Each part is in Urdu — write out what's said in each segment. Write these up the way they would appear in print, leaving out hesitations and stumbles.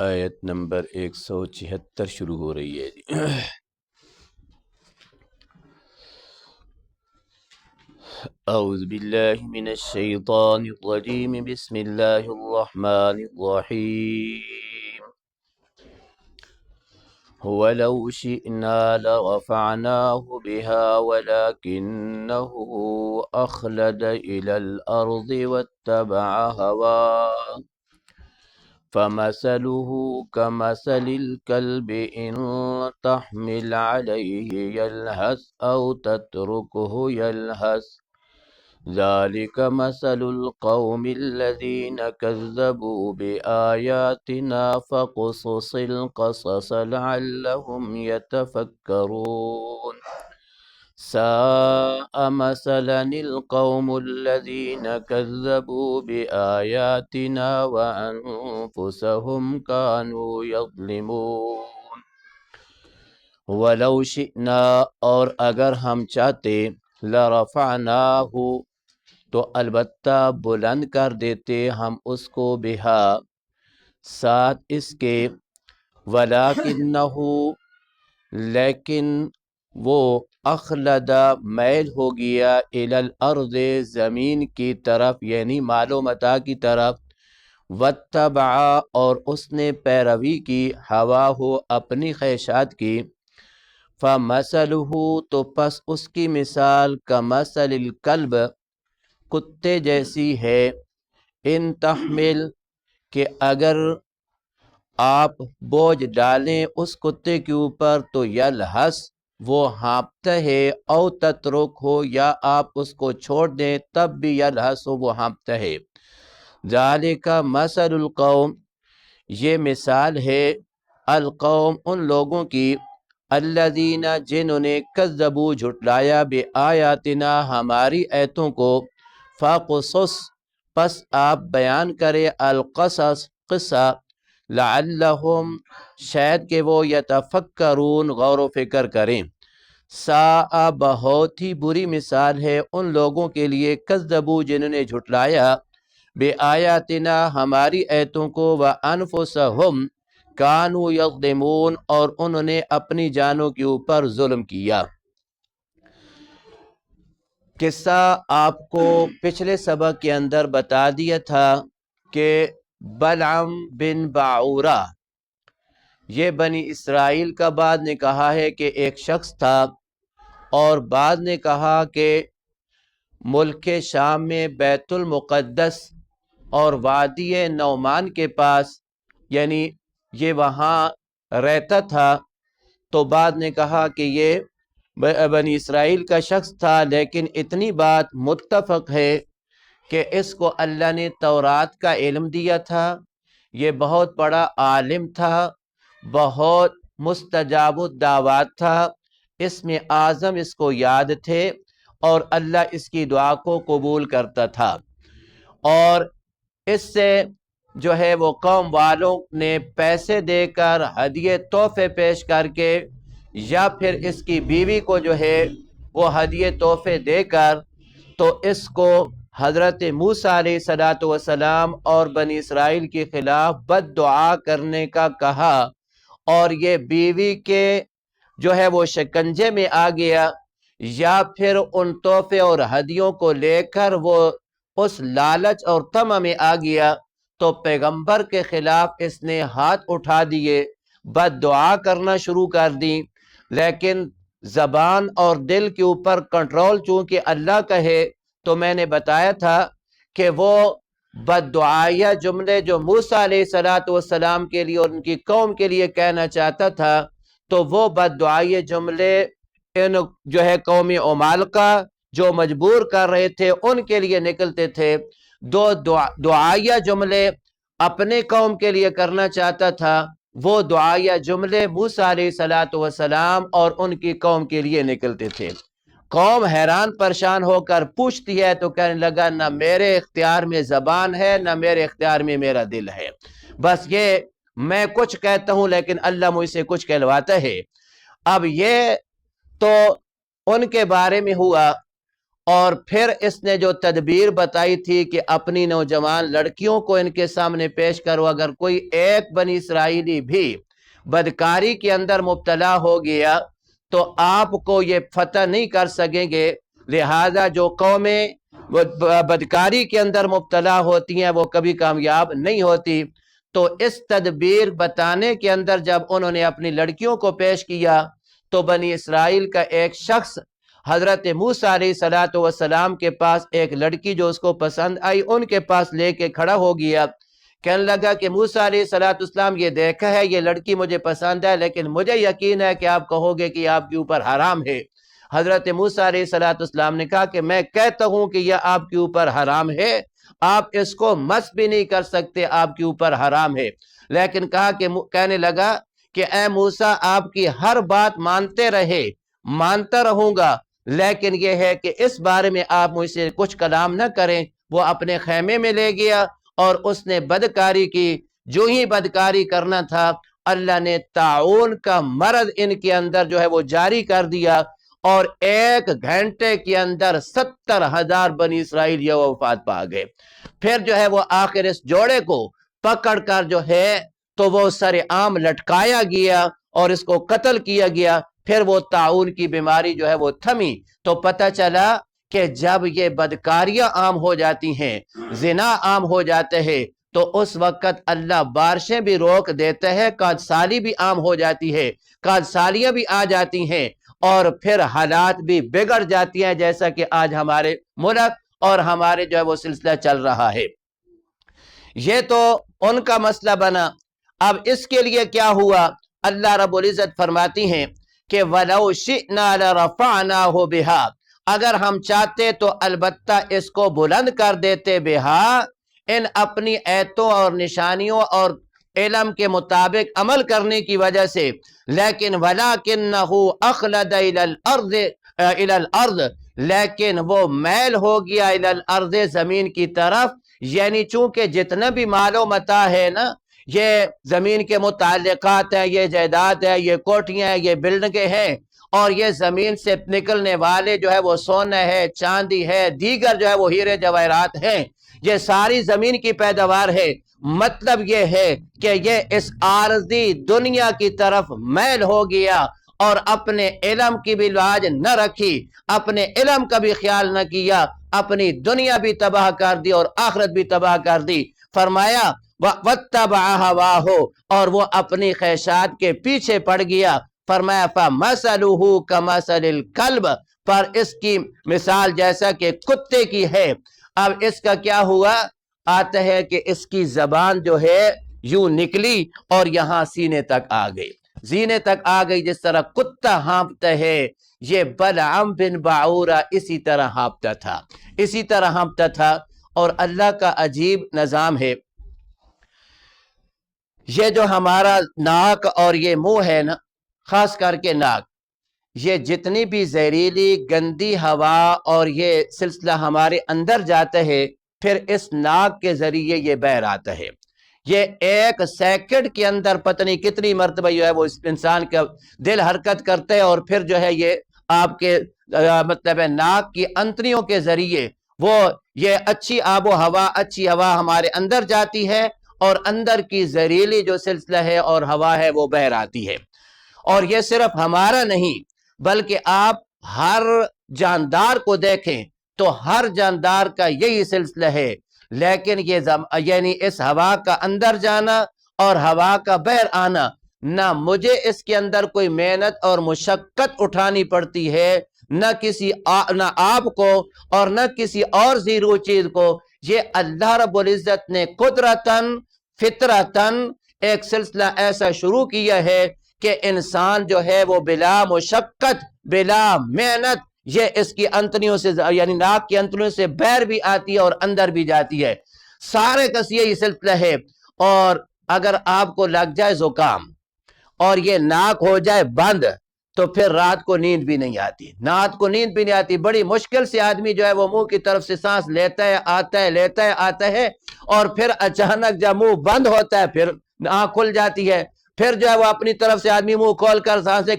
آیت نمبر 176 شروع ہو رہی ہے جی۔ اعوذ باللہ من الشیطان الرجیم، بسم اللہ الرحمن الرحیم۔ وَلَوْ شِئْنَا لَرَفَعْنَاهُ بِهَا وَلَكِنَّهُ أَخْلَدَ إِلَى الْأَرْضِ وَاتَّبَعَ هَوَاهُ فَمَثَلُهُ كَمَثَلِ الْكَلْبِ إِن تَحْمِلْ عَلَيْهِ يَلْهَثْ أَوْ تَتْرُكْهُ يَلْهَث ذَلِكَ مَثَلُ الْقَوْمِ الَّذِينَ كَذَّبُوا بِآيَاتِنَا فَاقْصُصِ الْقَصَصَ لَعَلَّهُمْ يَتَفَكَّرُونَ سَاءَ مَثَلًا الْقَوْمُ الَّذِينَ كَذَّبُوا بِآيَاتِنَا وَأَنفُسَهُمْ كَانُوا يَظْلِمُونَ۔ وَلَوْ شِئْنَا، اور اگر ہم چاہتے، لَرَفَعْنَاهُ، تو البتہ بلند کر دیتے ہم اس کو، بہا، ساتھ اس کے، وَلَكِنَّهُ، لیکن وہ، اخلد، میل ہو گیا، الی الارض، زمین کی طرف، یعنی مال و متاع کی طرف، واتبع، اور اس نے پیروی کی، ہواہ، اپنی خواہشات کی، فمثلہ، تو پس اس کی مثال، کمثل الکلب، کتے جیسی ہے، ان تحمل، کہ اگر آپ بوجھ ڈالیں اس کتے کے اوپر تو یلہس، وہ ہانپتا ہے، او تترک ہو، یا آپ اس کو چھوڑ دیں تب بھی یلہس ہو، وہ ہانپتا ہے۔ ذالک مثل القوم، یہ مثال ہے، القوم، ان لوگوں کی، الذین، جنہوں نے، کذبوا، جھٹلایا، بآیاتنا، ہماری آیتوں کو، فاقصص، پس آپ بیان کرے، القصص، قصہ، لعلہم، شاید کہ وہ، یتفکرون، غور و فکر کریں۔ ساء، بہت ہی بری مثال ہے ان لوگوں کے لیے، کذبوا، جنہوں نے جھٹلایا، بآیاتنا، ہماری آیتوں کو، وانفسہم، کانوا یظلمون، اور انہوں نے اپنی جانوں کے اوپر ظلم کیا۔ قصہ آپ کو پچھلے سبق کے اندر بتا دیا تھا کہ بلعم بن باعورہ، یہ بنی اسرائیل کا، بعد نے کہا ہے کہ ایک شخص تھا، اور بعد نے کہا کہ ملک شام میں بیت المقدس اور وادی نعمان کے پاس، یعنی یہ وہاں رہتا تھا، تو بعد نے کہا کہ یہ بنی اسرائیل کا شخص تھا، لیکن اتنی بات متفق ہے کہ اس کو اللہ نے تورات کا علم دیا تھا، یہ بہت بڑا عالم تھا، بہت مستجاب الدعوات تھا، اسم اعظم اس کو یاد تھے، اور اللہ اس کی دعا کو قبول کرتا تھا، اور اس سے جو ہے وہ قوم والوں نے پیسے دے کر، ہدیے تحفے پیش کر کے، یا پھر اس کی بیوی کو جو ہے وہ ہدیے تحفے دے کر، تو اس کو حضرت موسیٰ علیہ السلام اور بنی اسرائیل کے خلاف بد دعا کرنے کا کہا، اور یہ بیوی کے جو ہے وہ شکنجے میں آ گیا، یا پھر ان تحفے اور ہدیوں کو لے کر وہ اس لالچ اور طمع میں آ گیا، تو پیغمبر کے خلاف اس نے ہاتھ اٹھا دیے، بد دعا کرنا شروع کر دی، لیکن زبان اور دل کے اوپر کنٹرول چونکہ اللہ کا ہے، تو میں نے بتایا تھا کہ وہ بد دعائیہ جملے جو موسیٰ علیہ السلام کے لیے اور ان کی قوم کے لیے کہنا چاہتا تھا، تو وہ بد دعائیہ جملے ان جو ہے قوم عمالقہ جو مجبور کر رہے تھے ان کے لیے نکلتے تھے، دو دعائیہ جملے اپنے قوم کے لیے کرنا چاہتا تھا، وہ دعائیہ جملے موسیٰ علیہ السلام اور ان کی قوم کے لیے نکلتے تھے۔ قوم حیران پریشان ہو کر پوچھتی ہے تو کہنے لگا، نہ میرے اختیار میں زبان ہے، نہ میرے اختیار میں میرا دل ہے، بس یہ میں کچھ کہتا ہوں لیکن اللہ مجھ سے کچھ کہلواتا ہے۔ اب یہ تو ان کے بارے میں ہوا، اور پھر اس نے جو تدبیر بتائی تھی کہ اپنی نوجوان لڑکیوں کو ان کے سامنے پیش کرو، اگر کوئی ایک بنی اسرائیلی بھی بدکاری کے اندر مبتلا ہو گیا تو آپ کو یہ فتح نہیں کر سکیں گے، لہذا جو قومیں بدکاری کے اندر مبتلا ہوتی ہیں وہ کبھی کامیاب نہیں ہوتی۔ تو اس تدبیر بتانے کے اندر جب انہوں نے اپنی لڑکیوں کو پیش کیا تو بنی اسرائیل کا ایک شخص حضرت موسیٰ علیہ السلام کے پاس ایک لڑکی جو اس کو پسند آئی ان کے پاس لے کے کھڑا ہو گیا، کہنے لگا کہ موسیٰ علیہ السلام یہ دیکھا ہے یہ لڑکی مجھے پسند ہے، لیکن مجھے یقین ہے کہ آپ کہو گے کہ آپ کے اوپر حرام ہے۔ حضرت موسیٰ علیہ السلام نے کہا کہ میں کہتا ہوں کہ یہ آپ کے اوپر حرام ہے، آپ اس کو مس بھی نہیں کر سکتے، آپ کے اوپر حرام ہے۔ لیکن کہنے لگا کہ اے موسیٰ آپ کی ہر بات مانتا رہوں گا، لیکن یہ ہے کہ اس بارے میں آپ مجھ سے کچھ کلام نہ کریں۔ وہ اپنے خیمے میں لے گیا اور اس نے بدکاری کی۔ جو ہی بدکاری کرنا تھا اللہ نے طاعون کا مرض ان کے اندر جو ہے وہ جاری کر دیا، اور 1 گھنٹے کے اندر 70,000 بنی اسرائیل یہ وفات پا گئے۔ پھر جو ہے وہ آخر اس جوڑے کو پکڑ کر جو ہے تو وہ سر عام لٹکایا گیا اور اس کو قتل کیا گیا۔ پھر وہ طاعون کی بیماری جو ہے وہ تھمی، تو پتہ چلا کہ جب یہ بدکاریاں عام ہو جاتی ہیں، زنا عام ہو جاتے ہیں، تو اس وقت اللہ بارشیں بھی روک دیتے ہیں، قحط سالی بھی عام ہو جاتی ہے، قحط سالیاں بھی آ جاتی ہیں، اور پھر حالات بھی بگڑ جاتی ہیں، جیسا کہ آج ہمارے ملک اور ہمارے جو ہے وہ سلسلہ چل رہا ہے۔ یہ تو ان کا مسئلہ بنا۔ اب اس کے لیے کیا ہوا؟ اللہ رب العزت فرماتی ہیں کہ وَلَوْ شِئْنَا لَرَفَعْنَاهُ بِهَا، اگر ہم چاہتے تو البتہ اس کو بلند کر دیتے، بہا ان اپنی ایتوں اور نشانیوں اور علم کے مطابق عمل کرنے کی وجہ سے، لیکن وَلَكِنَّهُ أَخْلَدَ إِلَى الْأَرْضِ، لیکن وہ میل ہو گیا إِلَى الْأَرْضِ زمین کی طرف، یعنی چونکہ جتنا بھی مال و متاع ہے نا، یہ زمین کے متعلقات ہیں، یہ جائیداد ہے، یہ کوٹھیاں ہیں، یہ بلڈنگیں ہیں، اور یہ زمین سے نکلنے والے جو ہے وہ سونا ہے، چاندی ہے، دیگر جو ہے وہ ہیرے جواہرات ہیں، یہ ساری زمین کی پیداوار ہے۔ مطلب یہ ہے کہ یہ اس عارضی دنیا کی طرف میل ہو گیا اور اپنے علم کی بھی لاج نہ رکھی، اپنے علم کا بھی خیال نہ کیا، اپنی دنیا بھی تباہ کر دی اور آخرت بھی تباہ کر دی۔ فرمایا وَاتَّبَعَ هَوَاهُ، اور وہ اپنی خواہشات کے پیچھے پڑ گیا۔ فرمایا فَمَثَلُهُ كَمَثَلِ الْكَلْبِ، پر اس کی مثال جیسا کہ کتے کی ہے۔ اب اس کا کیا ہوا؟ آتا ہے کہ اس کی زبان جو ہے یوں نکلی اور یہاں سینے تک آ گئی، سینے تک آ گئی، جس طرح کتا ہانپتا ہے۔ یہ بلعم بن باعورہ اسی طرح ہانپتا تھا، اسی طرح ہانپتا تھا۔ اور اللہ کا عجیب نظام ہے، یہ جو ہمارا ناک اور یہ منہ ہے نا، خاص کر کے ناک، یہ جتنی بھی زہریلی گندی ہوا اور یہ سلسلہ ہمارے اندر جاتا ہے، پھر اس ناک کے ذریعے یہ باہر آتا ہے۔ یہ 1 سیکنڈ کے اندر پتہ نہیں کتنی مرتبہ جو ہے وہ انسان کا دل حرکت کرتا ہے، اور پھر جو ہے یہ آپ کے مطلب ہے ناک کی انتڑیوں کے ذریعے وہ یہ اچھی آب و ہوا، اچھی ہوا ہمارے اندر جاتی ہے، اور اندر کی زہریلی جو سلسلہ ہے اور ہوا ہے وہ باہر آتی ہے۔ اور یہ صرف ہمارا نہیں بلکہ آپ ہر جاندار کو دیکھیں تو ہر جاندار کا یہی سلسلہ ہے، لیکن یہ یعنی اس ہوا کا اندر جانا اور ہوا کا باہر آنا، نہ مجھے اس کے اندر کوئی محنت اور مشقت اٹھانی پڑتی ہے، نہ آپ کو اور نہ کسی اور زیرو چیز کو۔ یہ اللہ رب العزت نے قدرتاً فطرتاً ایک سلسلہ ایسا شروع کیا ہے کہ انسان جو ہے وہ بلا مشقت بلا محنت یہ اس کی انتڑیوں سے یعنی ناک کی انتڑیوں سے باہر بھی آتی ہے اور اندر بھی جاتی ہے، سارے کا یہی سلسلہ ہے۔ اور اگر آپ کو لگ جائے زکام اور یہ ناک ہو جائے بند تو پھر رات کو نیند بھی نہیں آتی، رات کو نیند بھی نہیں آتی، بڑی مشکل سے آدمی جو ہے وہ منہ کی طرف سے سانس لیتا ہے آتا ہے، لیتا ہے آتا ہے، اور پھر اچانک جب منہ بند ہوتا ہے پھر آنکھ کھل جاتی ہے۔ پھر جو ہے وہ اپنی طرف سے آدمی منہ کھول کر سانسیں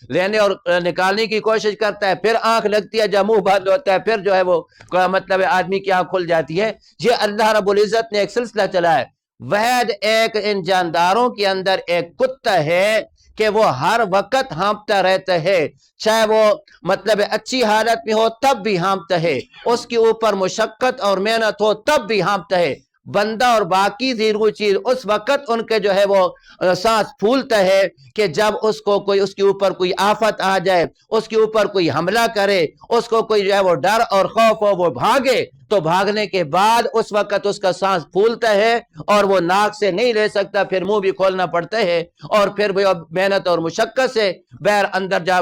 لینے اور نکالنے کی کوشش کرتا ہے، پھر آنکھ لگتی ہے، جب منہ بند ہوتا ہے پھر جو ہے وہ مطلب آدمی کی آنکھ کھل جاتی ہے۔ یہ اللہ رب العزت نے ایک سلسلہ چلا ہے۔ وحید ایک ان جانداروں کے اندر ایک کتا ہے کہ وہ ہر وقت ہانپتا رہتا ہے، چاہے وہ مطلب اچھی حالت میں ہو تب بھی ہانپتا ہے، اس کے اوپر مشقت اور محنت ہو تب بھی ہانپتا ہے۔ بندہ اور باقی زیرو چیز اس وقت ان کے جو ہے وہ سانس پھولتا ہے کہ جب اس کو کوئی اس کے اوپر کوئی آفت آ جائے، اس کے اوپر کوئی حملہ کرے، اس کو کوئی جو ہے وہ ڈر اور خوف ہو، وہ بھاگے، تو بھاگنے کے بعد اس وقت اس کا سانس پھولتا ہے اور وہ ناک سے نہیں لے سکتا، پھر منہ بھی کھولنا پڑتا ہے، اور پھر وہ محنت اور مشقت سے بیر اندر جا،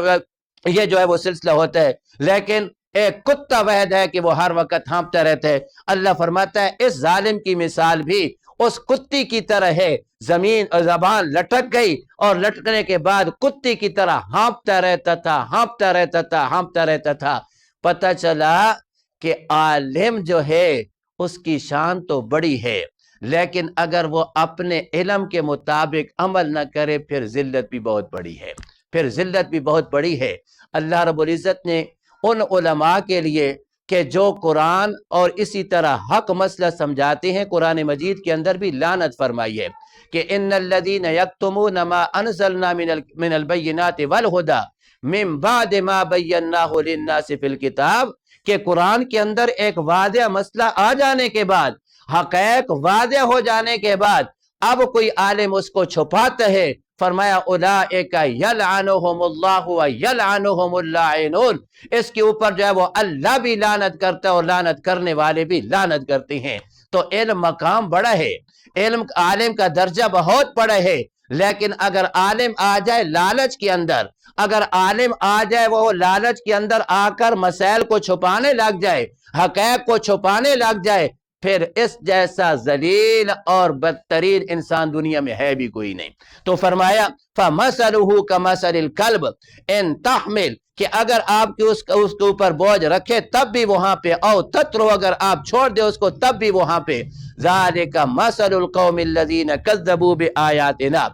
یہ جو ہے وہ سلسلہ ہوتا ہے۔ لیکن ایک کتا وحید ہے کہ وہ ہر وقت ہانپتا رہتا ہے۔ اللہ فرماتا ہے اس ظالم کی مثال بھی اس کتی کی طرح ہے، زبان لٹک گئی اور لٹکنے کے بعد کتی کی طرح ہانپتا رہتا تھا، ہانپتا رہتا تھا، ہانپتا رہتا تھا۔ پتہ چلا کہ عالم جو ہے اس کی شان تو بڑی ہے، لیکن اگر وہ اپنے علم کے مطابق عمل نہ کرے پھر ذلت بھی بہت بڑی ہے، پھر ذلت بھی بہت بڑی ہے۔ اللہ رب العزت نے ان علماء کے لیے کہ جو قرآن اور اسی طرح حق مسئلہ سمجھاتے ہیں، قرآن مجید کے اندر بھی لعنت فرمائی ہے کہ ان الذین یکتمون ما انزلنا من البینات والہدی من بعد ما بیناہ للناس فی الکتاب، کہ قرآن کے اندر ایک واضح مسئلہ آ جانے کے بعد، حقائق واضح ہو جانے کے بعد اب کوئی عالم اس کو چھپاتا ہے، فرمایا اولئک یلعنہم اللہ و یلعنہم اللاعنون، اس کے اوپر جو ہے وہ اللہ بھی لعنت کرتا ہے اور لعنت کرنے والے بھی لعنت کرتے ہیں۔ تو علم مقام بڑا ہے، علم عالم کا درجہ بہت بڑا ہے، لیکن اگر عالم آ جائے لالچ کے اندر، اگر عالم آ جائے وہ لالچ کے اندر آ کر مسائل کو چھپانے لگ جائے، حقائق کو چھپانے لگ جائے، پھر اس جیسا ذلیل اور بدترین انسان دنیا میں ہے بھی کوئی نہیں۔ تو فرمایا فَمَثَلُهُ كَمَثَلِ الْكَلْبِ إِن تَحْمِلْ، کہ اگر آپ کی اس کے اوپر بوجھ رکھے تب بھی وہاں پہ، او تترو، اگر آپ چھوڑ دے اس کو تب بھی وہاں پہ، ذَلِكَ مَثَلُ الْقَوْمِ الَّذِينَ كَذَّبُوا بِآيَاتِنَا،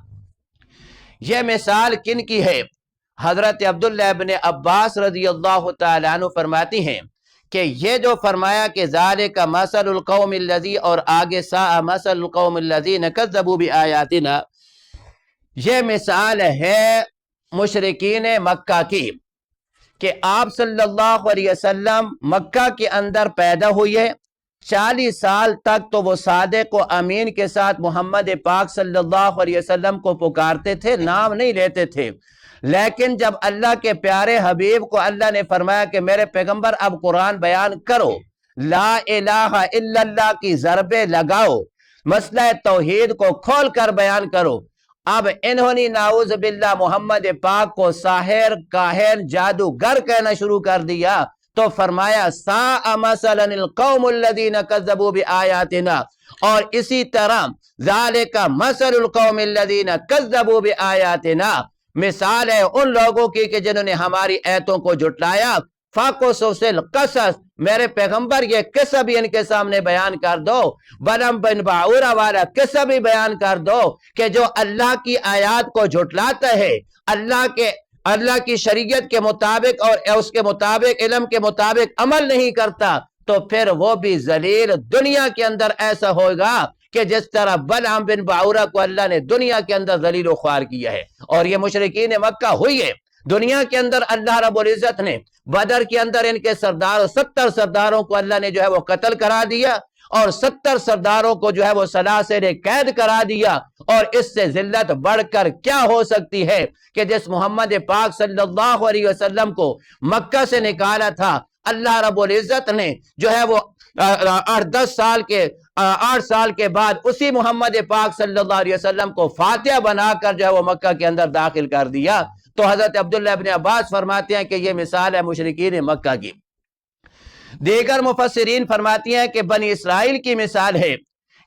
یہ مثال کن کی ہے؟ حضرت عبداللہ ابن عباس رضی اللہ تعالیٰ عنہ فرماتی ہیں کہ یہ جو فرمایا کہ ذالک مثل القوم الذی، اور آگے ساء مثل القوم الذین کذبوا بآیاتنا، یہ مثال ہے مشرکین مکہ کی، کہ آپ صلی اللہ علیہ وسلم مکہ کے اندر پیدا ہوئے، 40 سال تک تو وہ صادق و امین کے ساتھ محمد پاک صلی اللہ علیہ وسلم کو پکارتے تھے، نام نہیں لیتے تھے۔ لیکن جب اللہ کے پیارے حبیب کو اللہ نے فرمایا کہ میرے پیغمبر اب قرآن بیان کرو، لا الہ الا اللہ کی ضربیں لگاؤ، مسئلہ توحید کو کھول کر بیان کرو، اب انہوں نے نعوذ باللہ محمد پاک کو ساحر، کاہن، جادوگر کہنا شروع کر دیا، تو فرمایا ساء مثلا القوم الذین کذبوا بآیاتنا، اور اسی طرح ذالک مثل القوم الذین کذبوا بآیاتنا، مثال ہے ان لوگوں کی کہ جنہوں نے ہماری آیتوں کو جھٹلایا۔ فَقُصُصِ الْقَصَص، میرے پیغمبر یہ قصہ بھی ان کے سامنے بیان کر دو، بلعم بن باعورہ والا قصہ بھی بیان کر دو کہ جو اللہ کی آیات کو جھٹلاتا ہے، اللہ کی شریعت کے مطابق اور اس کے مطابق، علم کے مطابق عمل نہیں کرتا، تو پھر وہ بھی ذلیل دنیا کے اندر ایسا ہوگا کہ جس طرح بلعم بن باعورہ کو اللہ نے دنیا کے اندر ذلیل و خوار کیا ہے۔ اور یہ مشرکین مکہ ہوئی ہے دنیا کے اندر۔ اللہ رب العزت نے بدر کے اندر ان کے 70 سرداروں کو اللہ نے جو ہے وہ قتل کرا دیا، اور 70 سرداروں کو جو ہے وہ سلاسل قید کرا دیا۔ اور اس سے ذلت بڑھ کر کیا ہو سکتی ہے کہ جس محمد پاک صلی اللہ علیہ وسلم کو مکہ سے نکالا تھا، اللہ رب العزت نے جو ہے وہ 8 سال کے بعد اسی محمد پاک صلی اللہ علیہ وسلم کو فاتح بنا کر جو ہے وہ مکہ کے اندر داخل کر دیا۔ تو حضرت عبداللہ ابن عباس فرماتے ہیں کہ یہ مثال ہے مشرکین مکہ کی۔ دیگر مفسرین فرماتی ہیں کہ بنی اسرائیل کی مثال ہے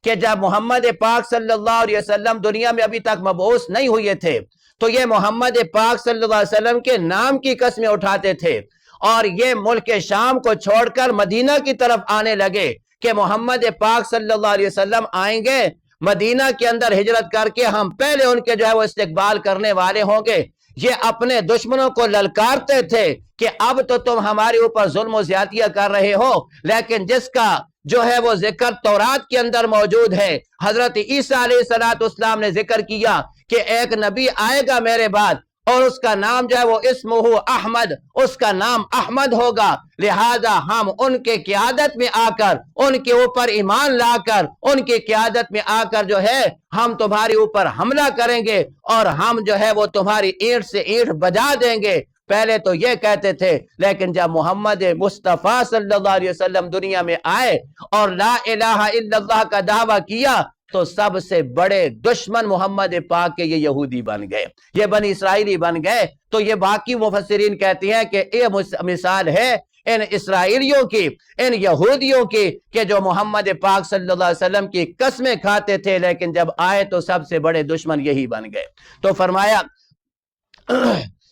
کہ جب محمد پاک صلی اللہ علیہ وسلم دنیا میں ابھی تک مبعوث نہیں ہوئے تھے، تو یہ محمد پاک صلی اللہ علیہ وسلم کے نام کی قسمیں اٹھاتے تھے، اور یہ ملک شام کو چھوڑ کر مدینہ کی طرف آنے لگے کہ محمد پاک صلی اللہ علیہ وسلم آئیں گے، مدینہ کے اندر ہجرت کر کے ہم پہلے ان کے جو ہے وہ استقبال کرنے والے ہوں گے۔ یہ اپنے دشمنوں کو للکارتے تھے کہ اب تو تم ہمارے اوپر ظلم و زیادتیاں کر رہے ہو، لیکن جس کا جو ہے وہ ذکر تورات کے اندر موجود ہے، حضرت عیسیٰ علیہ السلام نے ذکر کیا کہ ایک نبی آئے گا میرے بعد اور اس کا نام جو ہے وہ اسمہ احمد، اس کا نام احمد ہوگا، لہذا ہم ان کے قیادت میں آ کر، ان کے اوپر ایمان لا کر، ان کی قیادت میں آ کر جو ہے ہم تمہارے اوپر حملہ کریں گے اور ہم جو ہے وہ تمہاری اینٹ سے اینٹ بجا دیں گے۔ پہلے تو یہ کہتے تھے، لیکن جب محمد مصطفیٰ صلی اللہ علیہ وسلم دنیا میں آئے اور لا الہ الا اللہ کا دعویٰ کیا تو سب سے بڑے دشمن محمد پاک کے یہ یہودی بن گئے، یہ بنی اسرائیلی بن گئے۔ تو یہ باقی مفسرین کہتے ہیں کہ یہ مثال ہے ان اسرائیلیوں کی، ان یہودیوں کی، کہ جو محمد پاک صلی اللہ علیہ وسلم کی قسمیں کھاتے تھے، لیکن جب آئے تو سب سے بڑے دشمن یہی بن گئے۔ تو فرمایا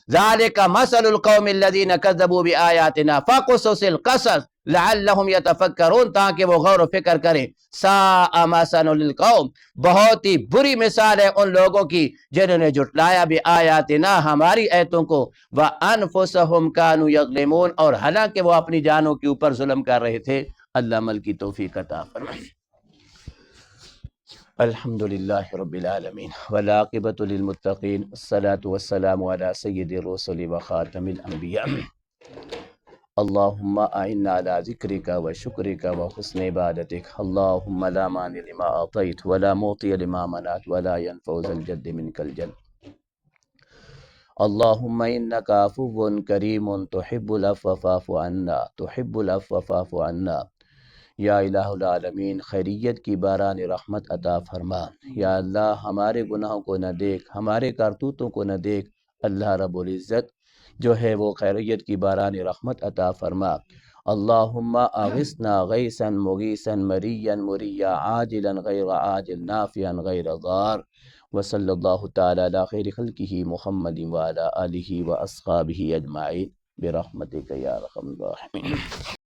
ذالک مثل القوم الذین کذبوا بآیاتنا فقصص القصص لعلہم یتفکرون، تاکہ وہ غور و فکر کریں۔ ساء مثل للقوم، بہت ہی بری مثال ہے ان لوگوں کی جنہوں نے جھٹلایا بآیاتنا، ہماری آیتوں کو، وانفسہم کانوا یظلمون، اور حالانکہ وہ اپنی جانوں کے اوپر ظلم کر رہے تھے۔ اللہ عمل کی توفیق عطا فرمائے۔ الحمد للہ رب العالمین والعاقبۃ للمتقین، الصلاة والسلام علی سید الرسل وخاتم الانبیاء۔ اللہم اعنا علی ذکرک وشکرک وحسن عبادتک، اللہم لا مانع لما اعطیت ولا معطی لما منعت ولا ينفع ذا الجد منک الجد۔ اللہم انک عفو کریم تحب العفو فاعف عنا، تحب العفو فاعف عنا۔ یا الہ العالمین، خیریت کی باران رحمت عطا فرما۔ یا اللہ ہمارے گناہوں کو نہ دیکھ، ہمارے کرتوتوں کو نہ دیکھ، اللہ رب العزت جو ہے وہ خیریت کی باران رحمت عطا فرما۔ اللہم اغثنا غیثا مغیثا مریا مریا عاجلا غیر عاجل نافعا غیر ضار، وصلی اللہ تعالی علی خیر خلقہ محمد وعلی آلہ واصحابہ اجمعین برحمتک یا ارحم الراحمین۔